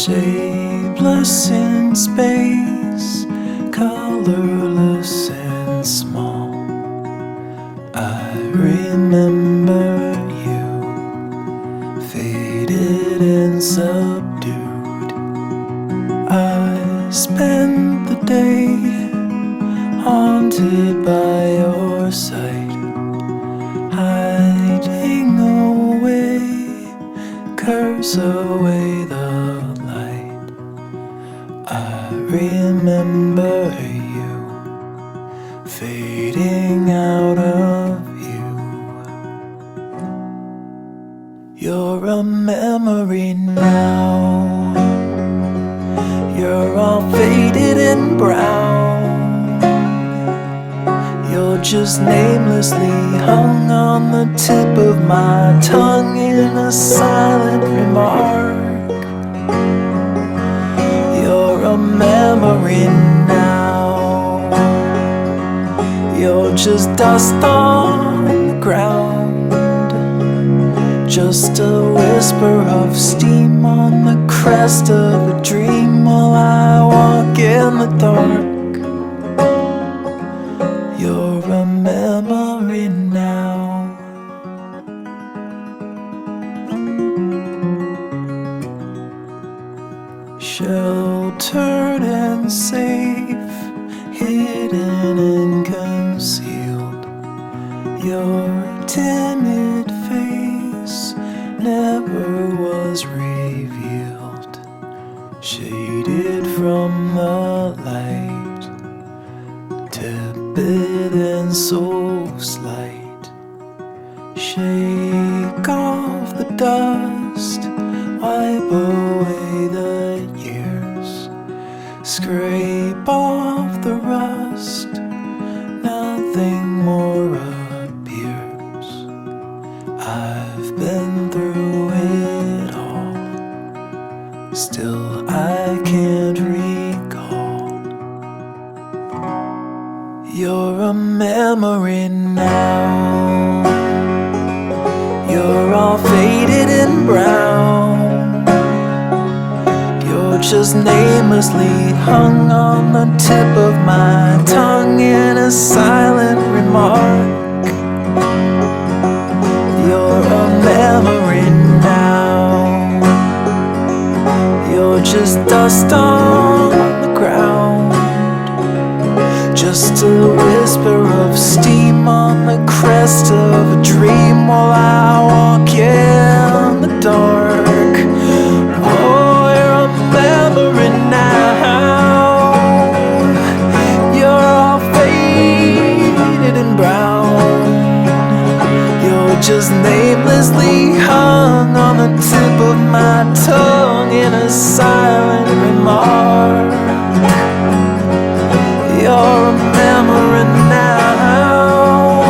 shapeless in space, colorless and small. I remember you, faded and subdued. I spent the day haunted by your sight, hiding away, curse away the light. I remember you, fading out of view. You're a memory now, you're all faded and brown. You're just namelessly hung on the tip of my tongue in a silent remark. You're a memory now, you're just dust on the ground, just a whisper of steam on the crest of a dream while I walk in the dark. You're a memory now. Sheltered and safe, hidden and concealed, your timid face never was revealed, shaded from the light, tepid and so slight. Shake off the dust, wipe away the years, scrape off the rust, nothing more appears. I've been through it all, still I can't recall. You're a memory now, you're all faded and brown. You're just namelessly hung on the tip of my tongue in a silent remark. You're a memory now, you're just dust on the ground, just a whisper of steam on the crest of a dream while I walk in the dark. Oh, you're a memory now, you're all faded and brown. You're just namelessly hung on the tip of my tongue in a silent remark. You're a memory now,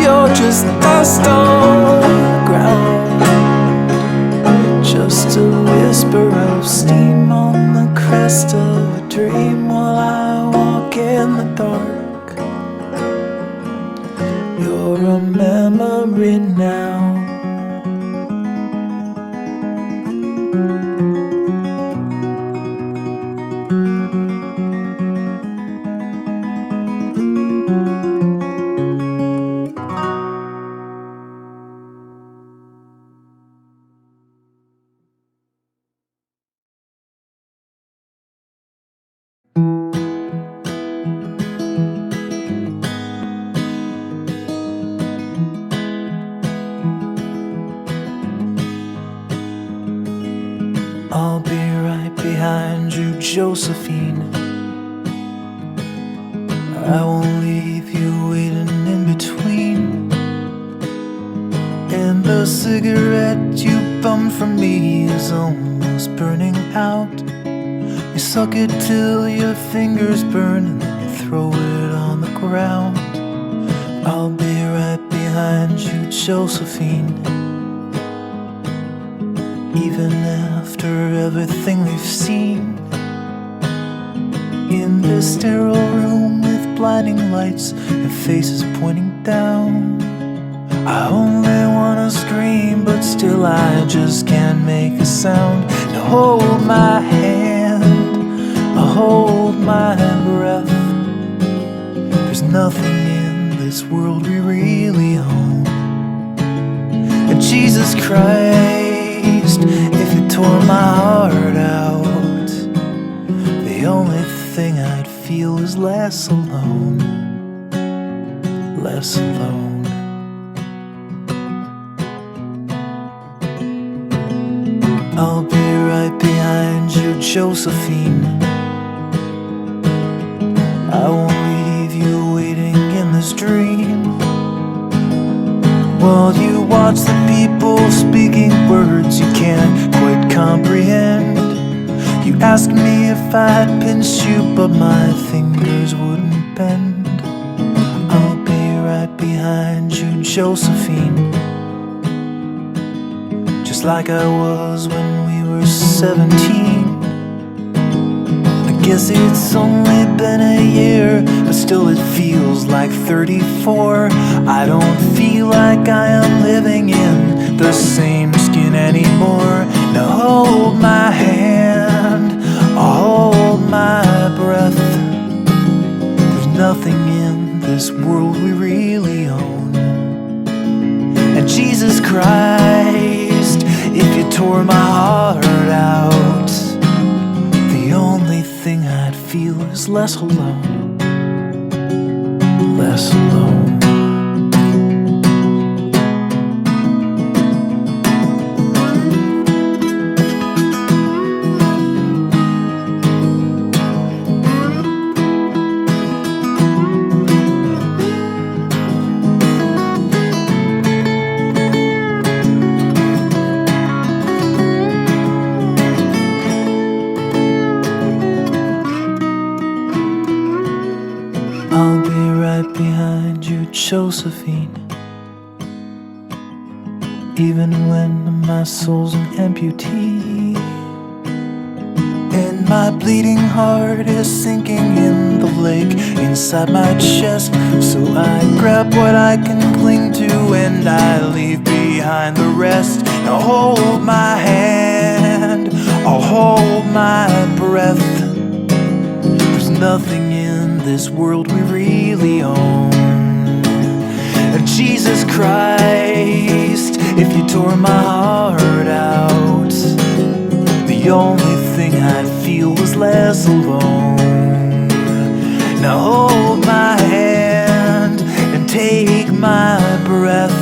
you're just dust on the ground, just a whisper of steam on the crest of a dream while I walk in the dark. You're a memory now. I'll be right behind you, Josephine. I won't leave you waiting in between. And the cigarette you bummed from me is almost burning out. You suck it till your fingers burn and then you throw it on the ground. I'll be right behind you, Josephine. Even after everything we've seen, in this sterile room with blinding lights and faces pointing down, I only wanna scream, but but still I just can't make a sound. Now hold my hand, I'll hold my breath. There's nothing in this world we really own. And Jesus Christ, if you tore my heart out, the only thing I'd feel is less alone, less alone. I'll be right behind you, Josephine. I won't leave you waiting in this dream, while you watch the people speaking words you can't quite comprehend. You asked me if I'd pinch you, but my fingers wouldn't bend. I'll be right behind you, Josephine, just like I was when we were 17. I guess it's only been a year, but still it feels like 34. I don't feel like I am living in the same skin anymore. Now hold my hand, I'll hold my breath. There's nothing in this world we really own. And Jesus Christ, if you tore my heart out, the only thing I'd feel is less alone, less alone. I'll be right behind you, Josephine, even when my soul's an amputee, and my bleeding heart is sinking in the lake inside my chest. So I grab what I can cling to and I leave behind the rest. Now hold my hand, I'll hold my breath. There's nothing in this world we really own. And Jesus Christ, if you tore my heart out, the only thing I'd feel was less alone. Now hold my hand and take my breath,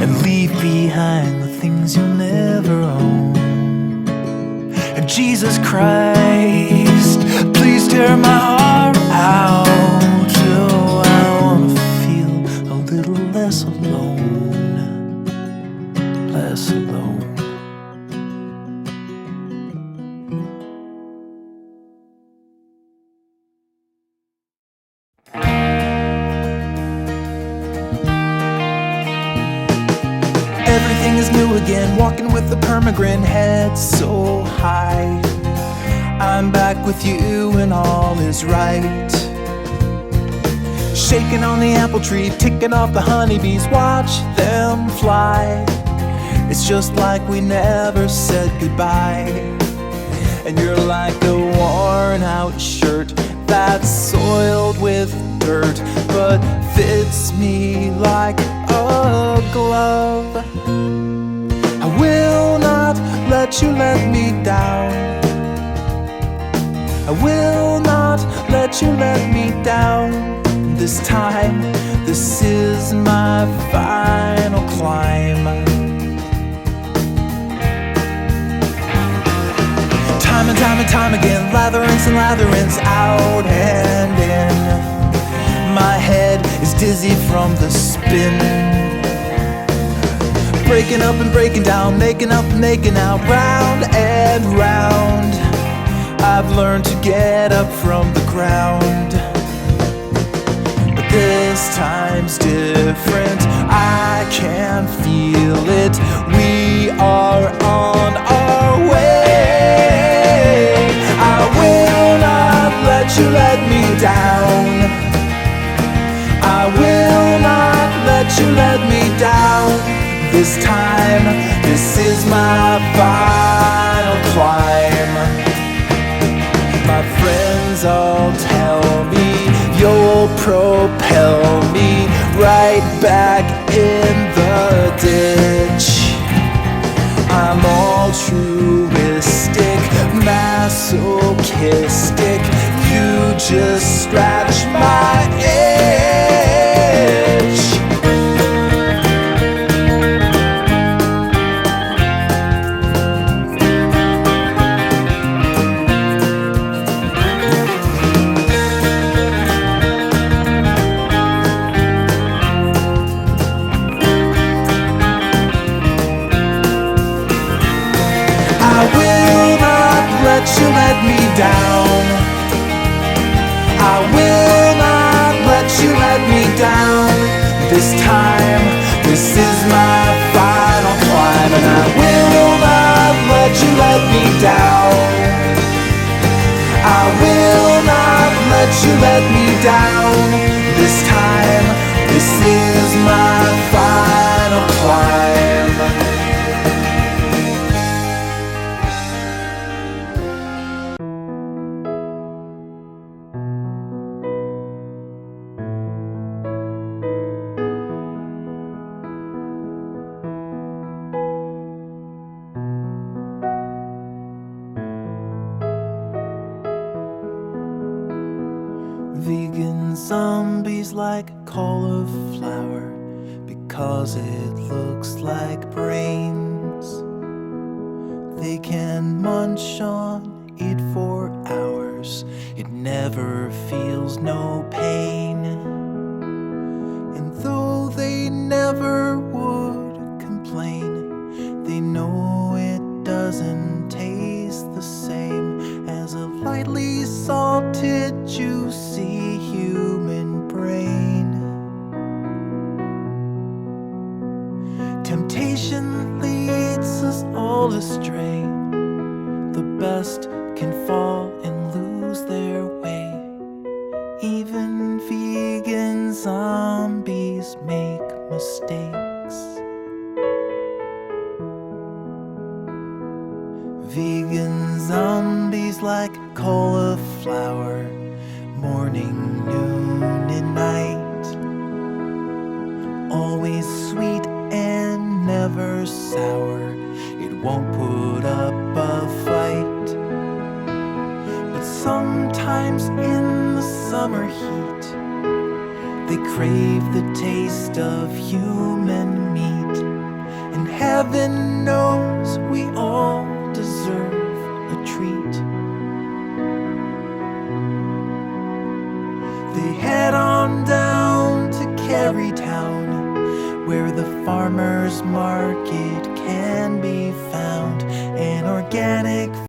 and leave behind the things you'll never own. And Jesus Christ, please tear my heart out. Oh, I wanna feel a little less alone, less alone. Everything is new again, walking with a permagrin, head so high. I'm back with you and all is right. Shaking on the apple tree, ticking off the honeybees, watch them fly. It's just like we never said goodbye. And you're like a worn out shirt that's soiled with dirt, but fits me like a glove. I will not let you let me down. I will not let you let me down. This time, this is my final climb. Time and time and time again, labyrinths and labyrinths, out and in. My head is dizzy from the spin, breaking up and breaking down, making up and making out, round and round. I've learned to get up from the ground, but this time's different. I can feel it. We are on our way. I will not let you let me down. I will not let you let me down. this time, this is my final climb. My friends all tell me you'll propel me right back in the ditch. I'm altruistic, masochistic, you just scratch my itch. I will not let you let me down. I will not let you let me down. This time, this is my final climb, and I will not let you let me down. I will not let you let me down. This time, this is my final climb. Vegan zombies like cauliflower because it looks like brains. They can munch on it for hours. It never feels no pain. And though they never would complain, they know it doesn't taste the same as a lightly salted, juicy human brain. Temptation leads us all astray. The best can fall and lose their way. Even vegan zombies make mistakes. Vegan zombies like cauliflower, morning, noon, and night. Always sweet and never sour. It won't put up a fight. But sometimes in the summer heat, they crave the taste of human meat. And heaven knows we all deserve a treat. They head on down to Carytown, where the farmers market